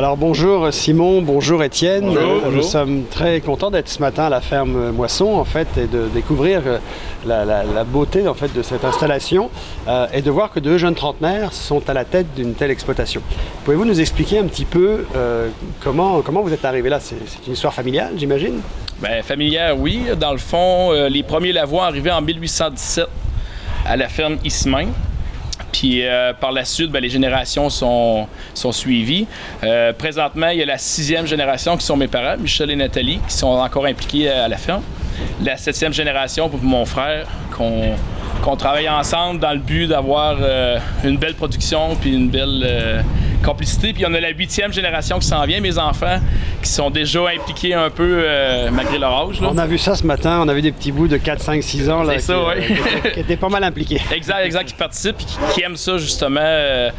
Alors bonjour Simon, bonjour Étienne. Bonjour. Nous sommes très contents d'être ce matin à la ferme Moisson en fait et de découvrir la beauté en fait de cette installation et de voir que deux jeunes trentenaires sont à la tête d'une telle exploitation. Pouvez-vous nous expliquer un petit peu comment vous êtes arrivés là? C'est une histoire familiale, j'imagine? Bien, familière, oui. Dans le fond, les premiers Lavoie arrivaient en 1817 à la ferme Ismain. Puis par la suite, les générations sont suivies. Présentement, il y a la 6e génération qui sont mes parents, Michel et Nathalie, qui sont encore impliqués à la ferme. La 7e génération pour mon frère, qu'on travaille ensemble dans le but d'avoir une belle production puis une belle complicité. Puis on a la 8e génération qui s'en vient, mes enfants, qui sont déjà impliqués un peu malgré leur âge. Là. On a vu ça ce matin, on a vu des petits bouts de 4, 5, 6 ans là, qui étaient pas mal impliqués. Exact, qui participent et qui aiment ça justement,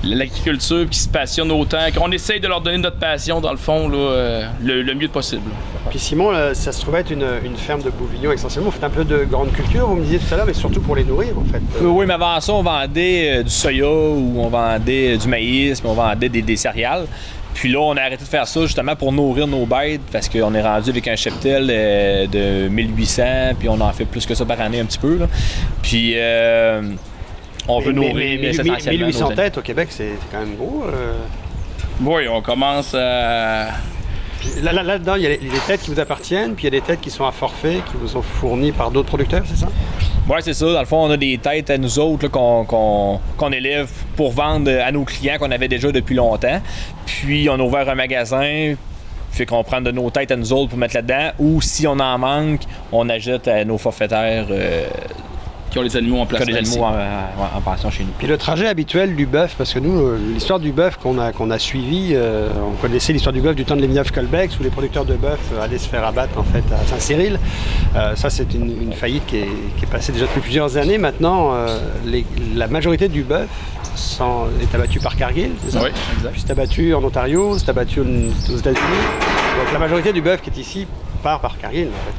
l'agriculture, qui se passionnent autant, qu'on essaye de leur donner notre passion dans le fond là, le mieux possible. Puis Simon, ça se trouvait être une ferme de bourguignons essentiellement. Vous faites un peu de grande culture, vous me disiez tout à l'heure, mais surtout pour les nourrir en fait. Oui, mais avant ça, on vendait du soya ou on vendait du maïs, mais on vendait des céréales. Puis là, on a arrêté de faire ça justement pour nourrir nos bêtes parce qu'on est rendu avec un cheptel de 1800, puis on en fait plus que ça par année un petit peu. Là. Puis on veut nourrir essentiellement 1800 têtes au Québec, c'est quand même gros. Oui, on commence à... Là-dedans, il y a les têtes qui vous appartiennent, puis il y a des têtes qui sont à forfait, qui vous sont fournies par d'autres producteurs, c'est ça? Oui, c'est ça. Dans le fond, on a des têtes à nous autres là, qu'on élève pour vendre à nos clients qu'on avait déjà depuis longtemps. Puis, on a ouvert un magasin, fait qu'on prend de nos têtes à nous autres pour mettre là-dedans. Ou si on en manque, on achète à nos forfaitaires qui ont les animaux en place. Qui ont les animaux en pension chez nous. Puis le trajet habituel du bœuf, parce que nous, l'histoire du bœuf qu'on a suivi, on connaissait l'histoire du bœuf du temps de Lévigneuf-Colbex, où les producteurs de bœuf allaient se faire abattre en fait à Saint-Cyril. Ça, c'est une faillite qui est passée déjà depuis plusieurs années. Maintenant, la majorité du bœuf est abattu par Cargill, c'est ça? Oui, exact. Puis c'est abattu en Ontario, c'est abattu aux États-Unis. Donc la majorité du bœuf qui est ici part par Cargill en fait.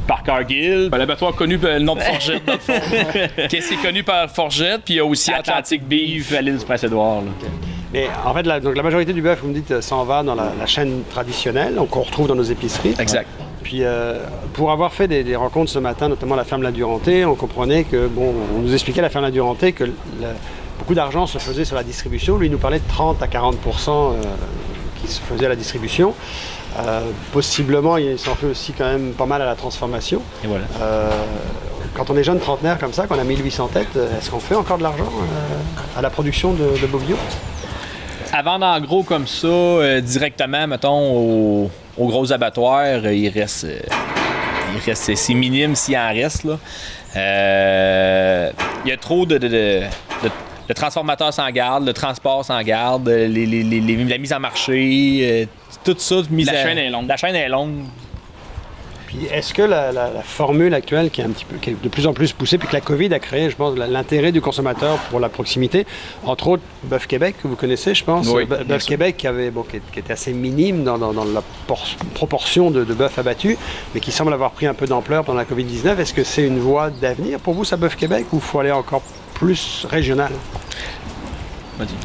Par Cargill. L'abattoir connu par le nom de Forgette, dans le fond. Qu'est-ce qui est connu par Forgette, puis il y a aussi Atlantic Beef à l'île du Prince-Édouard. Okay. Mais en fait, donc la majorité du bœuf, vous me dites, s'en va dans la chaîne traditionnelle, donc qu'on retrouve dans nos épiceries. Exact. Puis pour avoir fait des rencontres ce matin, notamment la ferme La Duranté, on comprenait que, on nous expliquait à la ferme La Duranté que beaucoup d'argent se faisait sur la distribution. Lui, il nous parlait de 30 à 40% qui se faisait à la distribution. Possiblement, il s'en fait aussi quand même pas mal à la transformation. Et voilà. Quand on est jeune trentenaire comme ça, qu'on a 1800 têtes, est-ce qu'on fait encore de l'argent à la production de bovino? À vendre en gros comme ça, directement, mettons, aux gros abattoirs, il reste c'est minime s'il en reste. Là. Il y a trop le transformateur s'en garde, le transport s'en garde, la mise en marché, tout ça. La chaîne est longue. La chaîne est longue. Puis est-ce que la formule actuelle qui est de plus en plus poussée, puis que la COVID a créé, je pense, l'intérêt du consommateur pour la proximité, entre autres Bœuf Québec, que vous connaissez, je pense, oui, Bœuf Québec qui était assez minime dans la proportion de bœuf abattu, mais qui semble avoir pris un peu d'ampleur pendant la COVID-19. Est-ce que c'est une voie d'avenir pour vous, ça, Bœuf Québec, ou il faut aller encore plus régional?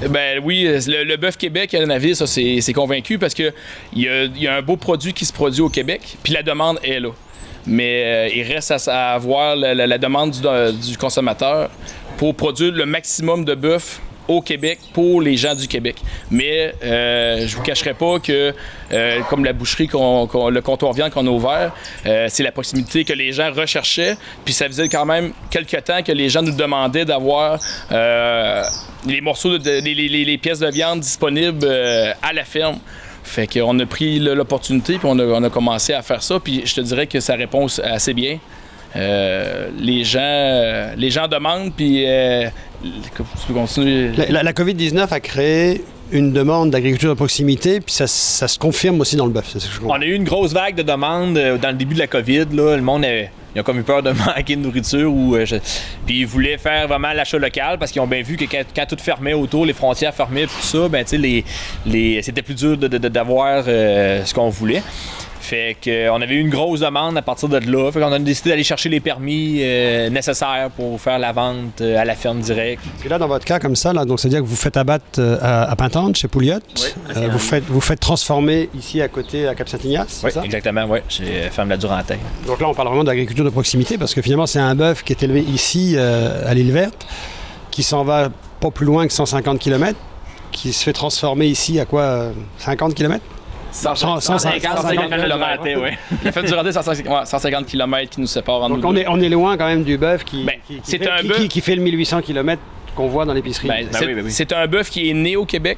Ben oui, le bœuf Québec à la navire, ça c'est convaincu parce que il y a un beau produit qui se produit au Québec, puis la demande est là. Mais il reste à voir la demande du consommateur pour produire le maximum de bœuf au Québec pour les gens du Québec. Mais je vous cacherai pas que, comme la boucherie, le comptoir viande qu'on a ouvert, c'est la proximité que les gens recherchaient. Puis ça faisait quand même quelques temps que les gens nous demandaient d'avoir les morceaux, les pièces de viande disponibles à la ferme. Fait qu'on a pris l'opportunité puis on a commencé à faire ça. Puis je te dirais que ça répond assez bien. Les gens demandent, puis tu peux continuer. La COVID-19 a créé une demande d'agriculture de proximité, puis ça se confirme aussi dans le bœuf. C'est ce que je comprends. On a eu une grosse vague de demandes dans le début de la COVID. Là. Le monde il a comme eu peur de manquer de nourriture. Puis ils voulaient faire vraiment l'achat local parce qu'ils ont bien vu que quand tout fermait autour, les frontières fermaient, tout ça, ben, c'était plus dur d'avoir ce qu'on voulait. Fait qu'on avait eu une grosse demande à partir de là. Fait qu'on a décidé d'aller chercher les permis nécessaires pour faire la vente à la ferme directe. Et là, dans votre cas, comme ça, là, donc c'est-à-dire que vous faites abattre à Pintante, chez Pouliot. Oui, vous faites transformer ici à côté, à Cap-Saint-Ignace, oui, c'est ça? Exactement, oui, chez Ferme La Durantaine. Donc là, on parle vraiment d'agriculture de proximité parce que finalement, c'est un bœuf qui est élevé ici, à l'île Verte, qui s'en va pas plus loin que 150 km, qui se fait transformer ici à quoi, 50 km? 150 km, oui. La ferme Durantaine, c'est 150 km qui nous séparent en nous. Donc on est loin quand même du bœuf qui fait le 1800 km qu'on voit dans l'épicerie. C'est un bœuf qui est né au Québec,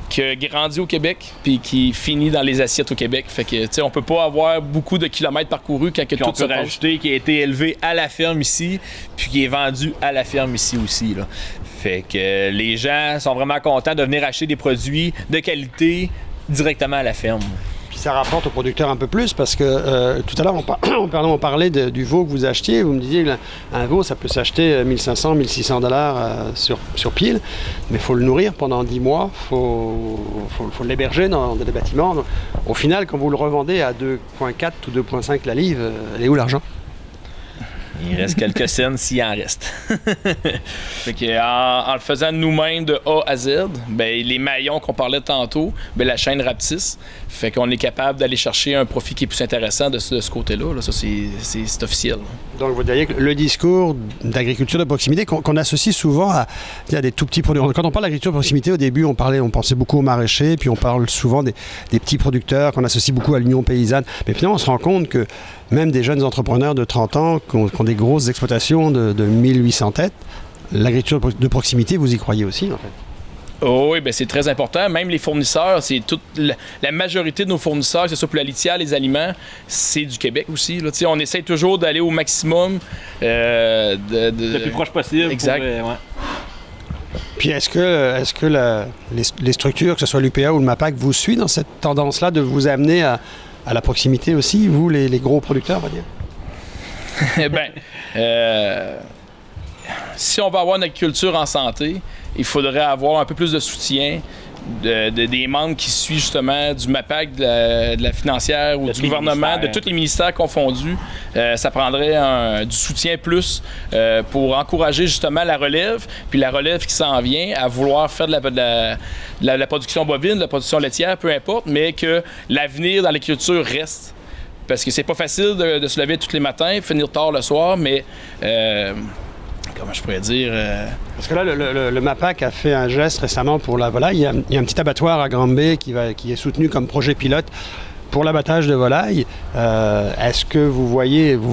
qui a grandi au Québec, puis qui finit dans les assiettes au Québec. Fait que, tu sais, on peut pas avoir beaucoup de kilomètres parcourus quand tout se passe. Rajouter qui a été élevé à la ferme ici, puis qui est vendu à la ferme ici aussi, là. Fait que les gens sont vraiment contents de venir acheter des produits de qualité directement à la ferme. Puis ça rapporte aux producteurs un peu plus parce que tout à l'heure, on parlait du veau que vous achetiez. Vous me disiez qu'un veau, ça peut s'acheter 1500, 1600 $ sur pile, mais il faut le nourrir pendant 10 mois, il faut l'héberger dans des bâtiments. Donc, au final, quand vous le revendez à 2,4 ou 2,5 la livre, elle est où l'argent? Il reste quelques cents s'il en reste. Fait que, en le faisant nous-mêmes de A à Z, ben, les maillons qu'on parlait tantôt, ben, la chaîne rapetisse. Fait qu'on est capable d'aller chercher un profit qui est plus intéressant de ce côté-là. Là. Ça, c'est officiel. Donc, vous diriez que le discours d'agriculture de proximité qu'on associe souvent à des tout petits producteurs. Quand on parle d'agriculture de proximité, au début, on pensait beaucoup aux maraîchers, puis on parle souvent des petits producteurs qu'on associe beaucoup à l'Union paysanne. Mais finalement, on se rend compte que même des jeunes entrepreneurs de 30 ans qui ont des grosses exploitations de 1800 têtes, l'agriculture de proximité, vous y croyez aussi, en fait? Oh oui, ben c'est très important. Même les fournisseurs, c'est toute la majorité de nos fournisseurs, que ce soit pour la litière, les aliments, c'est du Québec aussi. Là. On essaie toujours d'aller au maximum. Le plus proche possible. Exact. Puis est-ce que les structures, que ce soit l'UPA ou le MAPAC, vous suivent dans cette tendance-là de vous amener à la proximité aussi, vous, les gros producteurs, on va dire? Si on veut avoir une agriculture en santé, il faudrait avoir un peu plus de soutien des membres qui suivent justement du MAPAC, de la financière ou du gouvernement, de tous les ministères confondus. Ça prendrait du soutien plus pour encourager justement la relève, puis la relève qui s'en vient à vouloir faire de la production bovine, de la production laitière, peu importe, mais que l'avenir dans l'agriculture reste. Parce que c'est pas facile de se lever tous les matins, finir tard le soir, mais comment je pourrais dire... Parce que là, le MAPAC a fait un geste récemment pour la volaille. Il y a un petit abattoir à Granby qui est soutenu comme projet pilote pour l'abattage de volailles. Est-ce que vous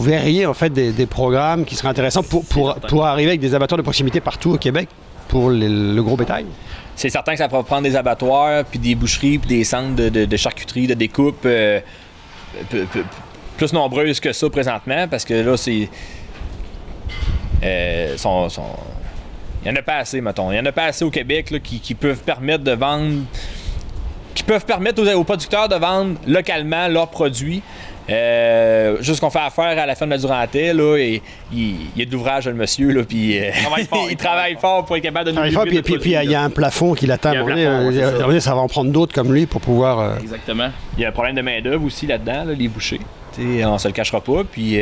verriez en fait des programmes qui seraient intéressants pour arriver avec des abattoirs de proximité partout au Québec pour le gros bétail? C'est certain que ça va prendre des abattoirs, puis des boucheries, puis des centres de charcuterie, de découpe plus nombreuses que ça présentement, parce que là, c'est... il n'y en a pas assez, mettons. Il n'y en a pas assez au Québec là, qui peuvent permettre de vendre... qui peuvent permettre aux producteurs de vendre localement leurs produits. Juste qu'on fait affaire à la ferme de la Durantaine, là, et il y a de l'ouvrage, le monsieur, là, puis il travaille fort pour être capable de nous livrer. Puis il y a un plafond qui l'attend. Ça va en prendre d'autres comme lui pour pouvoir... Exactement. Il y a un problème de main-d'œuvre aussi là-dedans, là, les bouchers. T'sais, on se le cachera pas, puis...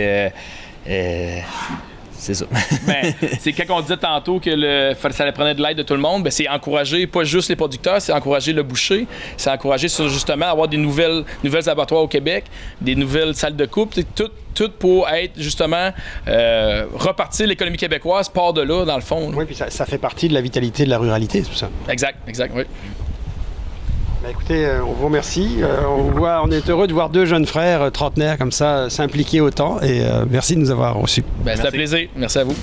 c'est ça. Ben, c'est quand on disait tantôt que ça prenait de l'aide de tout le monde, ben c'est encourager pas juste les producteurs, c'est encourager le boucher, c'est encourager justement avoir des nouvelles abattoirs au Québec, des nouvelles salles de coupe, tout pour être justement repartir l'économie québécoise part de là dans le fond. Oui, puis ça fait partie de la vitalité de la ruralité, tout ça. Exact, oui. Ben écoutez, on vous remercie. On est heureux de voir deux jeunes frères trentenaires comme ça s'impliquer autant et merci de nous avoir reçus. Ben, c'est un plaisir. Merci à vous.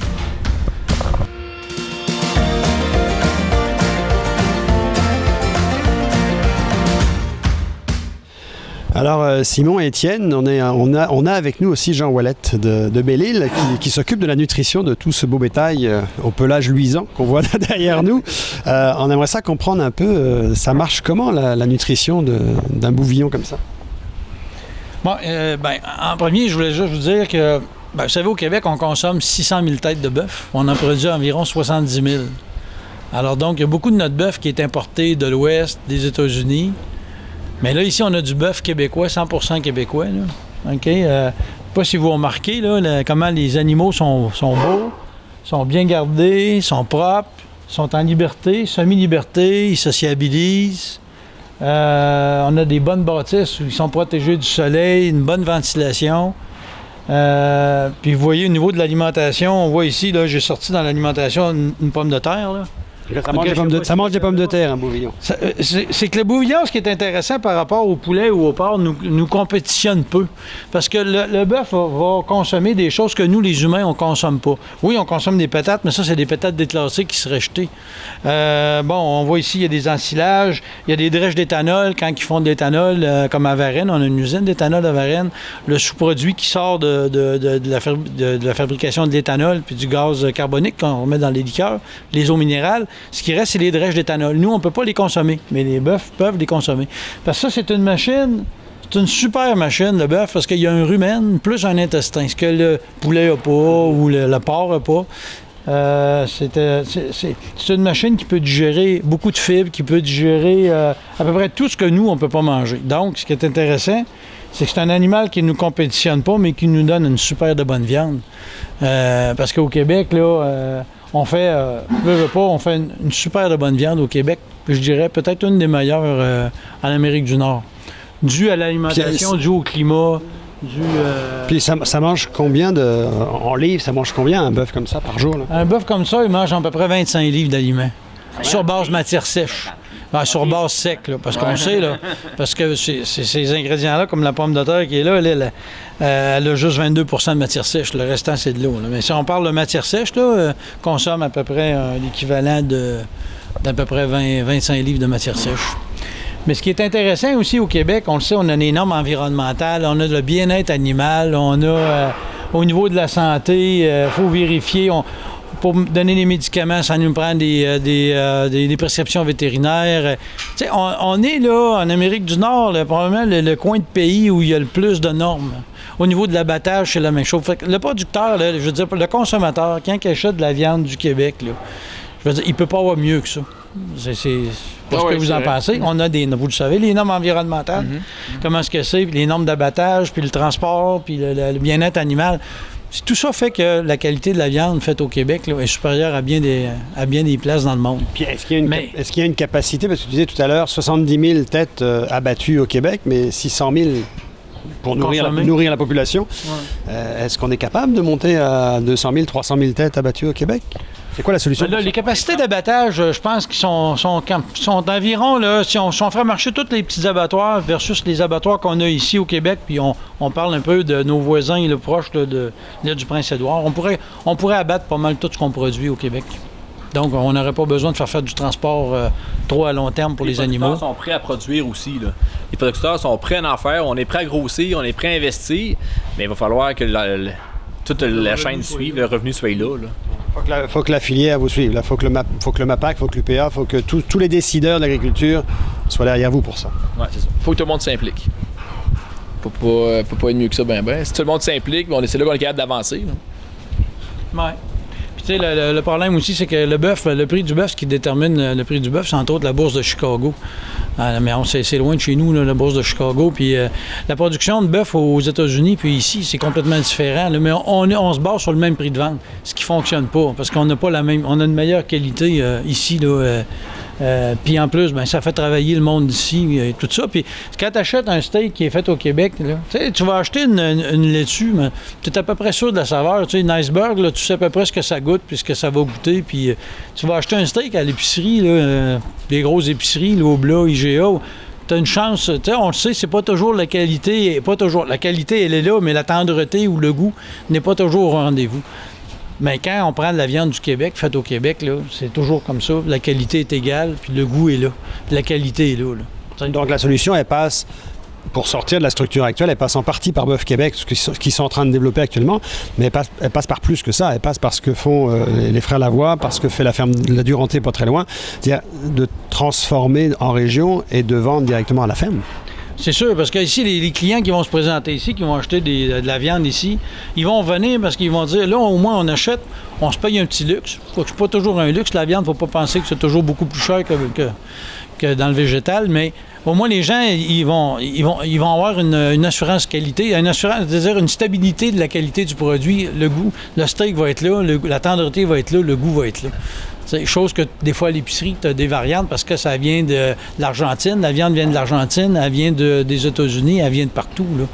Alors, Simon et Étienne, on a avec nous aussi Jean Ouellette de Belle-Île qui s'occupe de la nutrition de tout ce beau bétail au pelage luisant qu'on voit derrière nous. On aimerait ça comprendre un peu, ça marche comment la nutrition d'un bouvillon comme ça? Bon, en premier, je voulais juste vous dire que, vous savez, au Québec, on consomme 600 000 têtes de bœuf. On en produit environ 70 000. Alors donc, il y a beaucoup de notre bœuf qui est importé de l'Ouest, des États-Unis. Mais là, ici, on a du bœuf québécois, 100% québécois. Là. OK? Je ne sais pas si vous remarquez là, comment les animaux sont beaux, sont bien gardés, sont propres, sont en liberté, semi-liberté, ils sociabilisent. On a des bonnes bâtisses où ils sont protégés du soleil, une bonne ventilation. Puis vous voyez au niveau de l'alimentation, on voit ici, là, j'ai sorti dans l'alimentation une pomme de terre. Là. Ça mange des pommes de terre, un bouvillon. C'est que le bouvillon, ce qui est intéressant par rapport au poulet ou au porc, nous compétitionne peu. Parce que le bœuf va consommer des choses que nous, les humains, on ne consomme pas. Oui, on consomme des patates, mais ça, c'est des patates déclassées qui seraient jetées. On voit ici, il y a des ensilages, il y a des drèches d'éthanol. Quand ils font de l'éthanol, comme à Varennes, on a une usine d'éthanol à Varennes. Le sous-produit qui sort de la fabrication de l'éthanol puis du gaz carbonique qu'on remet dans les liqueurs, les eaux minérales, ce qui reste, c'est les drèches d'éthanol. Nous, on ne peut pas les consommer, mais les bœufs peuvent les consommer. Parce que ça, c'est une machine, c'est une super machine, le bœuf, parce qu'il y a un rumen plus un intestin, ce que le poulet n'a pas ou le porc n'a pas. C'est une machine qui peut digérer beaucoup de fibres, qui peut digérer à peu près tout ce que nous, on ne peut pas manger. Donc, ce qui est intéressant, c'est que c'est un animal qui ne nous compétitionne pas, mais qui nous donne une super de bonne viande. Parce qu'au Québec, là... on fait une super de bonne viande au Québec. Je dirais peut-être une des meilleures en Amérique du Nord. Dû à l'alimentation, dû au climat, Puis ça mange combien en livres, ça mange combien un bœuf comme ça par jour? Là? Un bœuf comme ça, il mange à peu près 25 livres d'aliments. Sur base matière sèche. Sur base sec, là, parce qu'on sait, là, parce que ces ingrédients-là, comme la pomme de terre qui est là, elle a juste 22 % de matière sèche. Le restant, c'est de l'eau. Là. Mais si on parle de matière sèche, là, consomme à peu près l'équivalent d'à peu près 25 livres de matière sèche. Mais ce qui est intéressant aussi au Québec, on le sait, on a des normes environnementales, on a le bien-être animal, on a au niveau de la santé, il faut vérifier. Pour donner des médicaments, ça nous prend des prescriptions vétérinaires. On est là, en Amérique du Nord, là, probablement le coin de pays où il y a le plus de normes. Au niveau de l'abattage, c'est la même chose. Fait que le producteur, là, je veux dire, le consommateur, quand il achète de la viande du Québec, là, je veux dire, il ne peut pas avoir mieux que ça. C'est pas ce que vous en pensez. On a vous le savez, les normes environnementales, comment est-ce que c'est, puis les normes d'abattage, puis le transport, puis le bien-être animal. Tout ça fait que la qualité de la viande faite au Québec là, est supérieure à bien des places dans le monde. Puis est-ce qu'il y a une capacité, parce que tu disais tout à l'heure, 70 000 têtes abattues au Québec, mais 600 000 pour nourrir la population. Ouais. Est-ce qu'on est capable de monter à 200 000, 300 000 têtes abattues au Québec? C'est quoi la solution? Là, les capacités d'abattage, je pense qu'ils sont environ, là, si on ferait marcher tous les petits abattoirs versus les abattoirs qu'on a ici au Québec, puis on parle un peu de nos voisins là, proches là, de l'île du Prince-Édouard, on pourrait abattre pas mal tout ce qu'on produit au Québec. Donc, on n'aurait pas besoin de faire du transport trop à long terme pour les animaux. Les producteurs sont prêts à produire aussi. Là. Les producteurs sont prêts à en faire, on est prêts à grossir, on est prêts à investir, mais il va falloir que toute la chaîne suive, le revenu soit là. Faut que la filière vous suive. Il faut que le MAPAC, il faut que l'UPA, il faut que tous les décideurs de l'agriculture soient derrière vous pour ça. Ouais, c'est ça. Faut que tout le monde s'implique. Peut pas être mieux que ça, ben. Si tout le monde s'implique, c'est là qu'on est capable d'avancer. Oui. Puis tu sais, le problème aussi, c'est que le prix du bœuf, ce qui détermine le prix du bœuf, c'est entre autres la bourse de Chicago. Mais c'est loin de chez nous, là, la bourse de Chicago. Puis la production de bœuf aux États-Unis, puis ici, c'est complètement différent. Là, mais on se base sur le même prix de vente, ce qui fonctionne pas, parce qu'on n'a pas on a une meilleure qualité ici, là. Puis en plus, ça fait travailler le monde d'ici et tout ça. Puis quand tu achètes un steak qui est fait au Québec, là, tu vas acheter une laitue, mais tu es à peu près sûr de la saveur. Une iceberg, là, tu sais à peu près ce que ça goûte puis ce que ça va goûter. Puis tu vas acheter un steak à l'épicerie, là, des grosses épiceries, Loblaw, IGA. Tu as une chance, on le sait, c'est pas toujours la qualité. La qualité, elle est là, mais la tendreté ou le goût n'est pas toujours au rendez-vous. Mais quand on prend de la viande du Québec, faite au Québec, là, c'est toujours comme ça. La qualité est égale, puis le goût est là. La qualité est là. Donc la solution, elle passe, pour sortir de la structure actuelle, elle passe en partie par Bœuf Québec, ce qu'ils sont en train de développer actuellement, mais elle passe par plus que ça. Elle passe par ce que font les frères Lavoie, par ce que fait la ferme de la Duranté, pas très loin. C'est-à-dire de transformer en région et de vendre directement à la ferme. C'est sûr, parce que ici, les clients qui vont se présenter ici, qui vont acheter de la viande ici, ils vont venir parce qu'ils vont dire, là, au moins, on achète, on se paye un petit luxe. C'est pas toujours un luxe, la viande, faut pas penser que c'est toujours beaucoup plus cher que dans le végétal, mais au moins les gens, ils vont avoir une assurance qualité, c'est-à-dire une stabilité de la qualité du produit. Le goût, le steak va être là, la tendreté va être là, le goût va être là. C'est chose que des fois à l'épicerie, tu as des variantes parce que ça vient de l'Argentine. La viande vient de l'Argentine, elle vient des États-Unis, elle vient de partout. Là.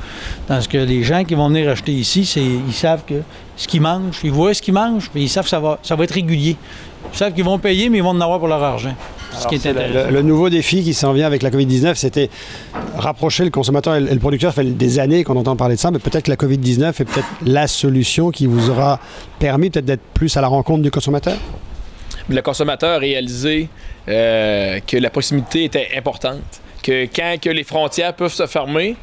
Parce que les gens qui vont venir acheter ici, ils savent que ce qu'ils mangent, ils voient ce qu'ils mangent, puis ils savent que ça va être régulier. Ils savent qu'ils vont payer, mais ils vont en avoir pour leur argent. Ce qui est le nouveau défi qui s'en vient avec la COVID-19, c'était rapprocher le consommateur et le producteur. Ça fait des années qu'on entend parler de ça, mais peut-être que la COVID-19 est peut-être la solution qui vous aura permis peut-être d'être plus à la rencontre du consommateur? Le consommateur a réalisé que la proximité était importante, que quand que les frontières peuvent se fermer,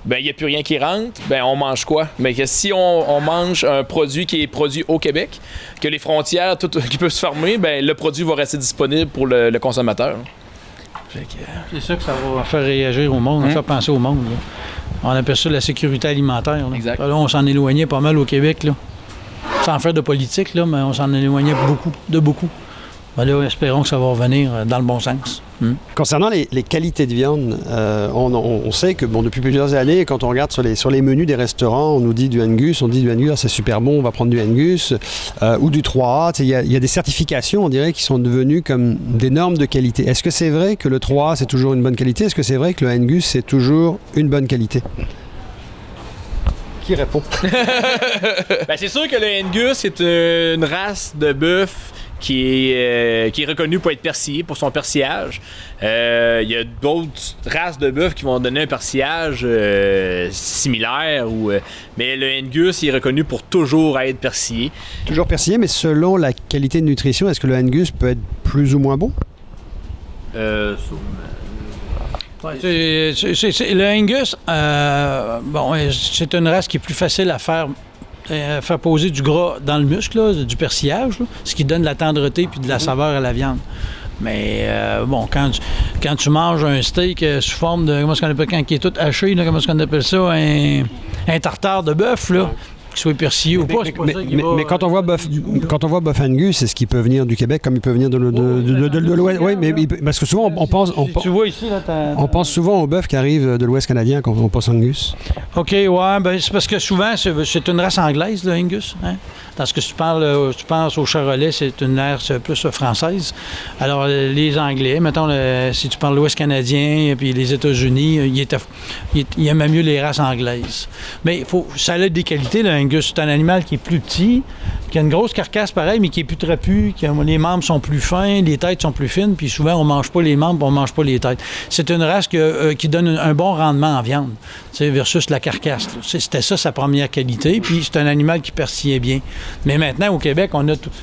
ben il n'y a plus rien qui rentre, ben on mange quoi? Mais que si on mange un produit qui est produit au Québec, que les frontières qui peuvent se fermer, ben le produit va rester disponible pour le consommateur. C'est ça que ça va faire réagir au monde, faire penser au monde. Là. On appelle ça la sécurité alimentaire. Là. Exact. Là, on s'en éloignait pas mal au Québec, là. Sans faire de politique, là, mais on s'en éloignait beaucoup. Ben là, espérons que ça va revenir dans le bon sens. Concernant les qualités de viande, on sait que depuis plusieurs années, quand on regarde sur les menus des restaurants, on nous dit du Angus, c'est super bon, on va prendre du Angus, ou du 3A. Il y a des certifications, on dirait, qui sont devenues comme des normes de qualité. Est-ce que c'est vrai que le 3A, c'est toujours une bonne qualité? Est-ce que c'est vrai que le Angus, c'est toujours une bonne qualité? Qui répond? Ben, c'est sûr que le Angus, c'est une race de bœuf qui est reconnu pour être persillé, pour son persillage. Il y a d'autres races de bœuf qui vont donner un persillage similaire, mais le Angus il est reconnu pour toujours être persillé. Toujours persillé, mais selon la qualité de nutrition, est-ce que le Angus peut être plus ou moins bon? Le Angus, c'est une race qui est plus facile à faire poser du gras dans le muscle, là, du persillage, là, ce qui donne de la tendreté puis de la saveur à la viande. Mais quand tu manges un steak sous forme de, comment est-ce qu'on appelle, quand il est tout haché, là, comment est-ce qu'on appelle ça, un tartare de bœuf, là, qu'il soit persillé ou pas, c'est pas ça qui va... Mais quand on voit bœuf Angus, est-ce qu'il peut venir du Québec comme il peut venir de l'Ouest? Oui, mais parce que souvent on pense... Tu vois ici, là, on pense souvent au bœuf qui arrive de l'Ouest canadien quand on pense Angus. OK, ouais, c'est parce que souvent, c'est une race anglaise, le Angus. Hein? Parce que si tu penses au Charolais, c'est une race plus française. Alors, les Anglais, mettons, si tu parles de l'Ouest canadien et puis les États-Unis, ils aimaient mieux les races anglaises. Mais ça a des qualités, le Angus. C'est un animal qui est plus petit, qui a une grosse carcasse pareil, mais qui est plus trapu, les membres sont plus fins, les têtes sont plus fines, puis souvent, on ne mange pas les membres, on ne mange pas les têtes. C'est une race qui donne un bon rendement en viande, versus la carcasse. C'était ça, sa première qualité, puis c'est un animal qui persillait bien. Mais maintenant, au Québec,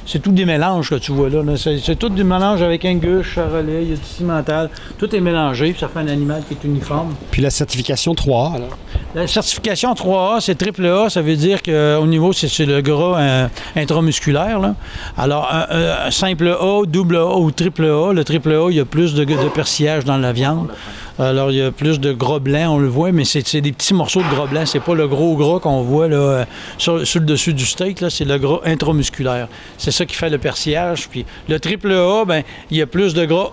c'est tout des mélanges que tu vois là. C'est tout des mélanges avec Angus, Charolais, il y a du cimental. Tout est mélangé, puis ça fait un animal qui est uniforme. Puis la certification 3A, alors? La certification 3A, c'est triple A, ça veut dire qu'au niveau, c'est le gras intramusculaire. Là. Alors, un simple A, double A ou triple A, le triple A, il y a plus de persillage dans la viande. Alors, il y a plus de gras blanc, on le voit, mais c'est des petits morceaux de gras blanc. C'est pas le gros gras qu'on voit là, sur le dessus du steak, là, c'est le gras intramusculaire. C'est ça qui fait le persillage. Puis le triple A, il y a plus de gras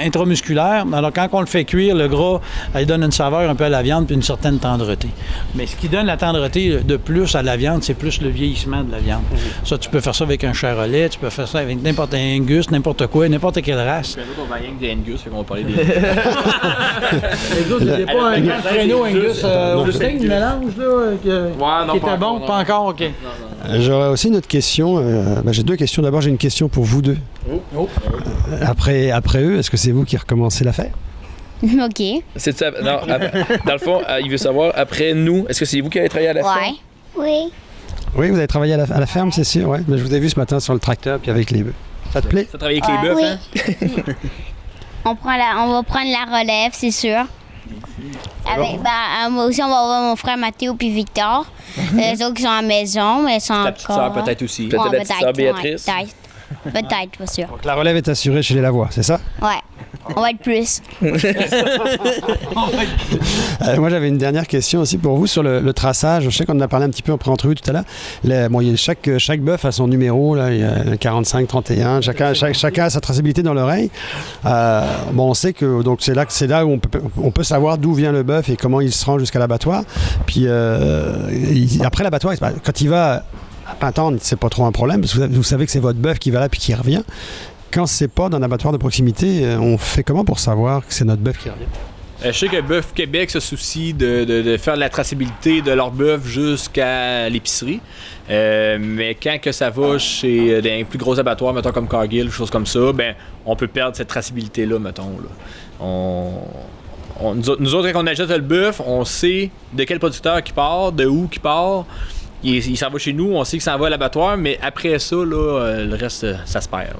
intramusculaire. Alors, quand on le fait cuire, le gras, il donne une saveur un peu à la viande puis une certaine tendreté. Mais ce qui donne la tendreté de plus à la viande, c'est plus le vieillissement de la viande. Ça, tu peux faire ça avec un charolais, tu peux faire ça avec n'importe un Angus, n'importe quoi, n'importe quelle race. On va rien que des Angus, fait qu'on va parler des... Les autres, il n'y a pas un grand créneau Angus au steak, du mélange, là, qui était bon? Pas encore, OK. J'aurais aussi une autre question. J'ai deux questions. D'abord, j'ai une question pour vous deux. Après eux, est-ce que c'est vous qui recommencez l'affaire? OK. C'est ça. Non, dans le fond, il veut savoir, après nous, est-ce que c'est vous qui avez travaillé à la ferme? Oui. Oui, vous avez travaillé à la ferme, c'est sûr, ouais. Je vous ai vu ce matin sur le tracteur puis avec les bœufs. Ça te plaît? Ça travaille avec les bœufs, oui. hein? On va prendre la relève, c'est sûr. Moi aussi, on va voir mon frère Mathéo puis Victor. Les autres qui sont à la maison, mais ils sont Ta petite sœur, peut-être aussi. Peut-être la petite sœur Béatrice. Peut-être, pas sûr. Donc la relève est assurée chez les Lavoie, c'est ça? Ouais. On va être plus. Moi, j'avais une dernière question aussi pour vous sur le traçage. Je sais qu'on en a parlé un petit peu en pré-entrevue tout à l'heure. Chaque bœuf a son numéro. Là. Il y a 45, 31. Chacun a sa traçabilité dans l'oreille. On sait que donc c'est là où on peut savoir d'où vient le bœuf et comment il se rend jusqu'à l'abattoir. Puis après l'abattoir, quand il va à Pintendre, c'est pas trop un problème parce que vous savez que c'est votre bœuf qui va là puis qui revient. Quand c'est pas dans un abattoir de proximité, on fait comment pour savoir que c'est notre bœuf qui revient? Je sais que Bœuf Québec se soucie de faire de la traçabilité de leur bœuf jusqu'à l'épicerie. Mais quand que ça va chez des plus gros abattoirs, mettons comme Cargill, choses comme ça, on peut perdre cette traçabilité-là, mettons. Là. Nous autres, quand on achète le bœuf, on sait de quel producteur qui part, de où qui part. Il s'en va chez nous, on sait qu'il s'en va à l'abattoir, mais après ça, là, le reste, ça se perd.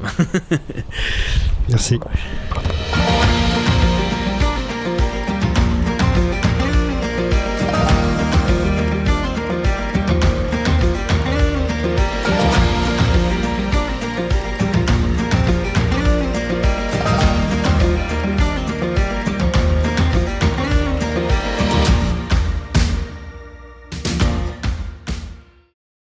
Merci.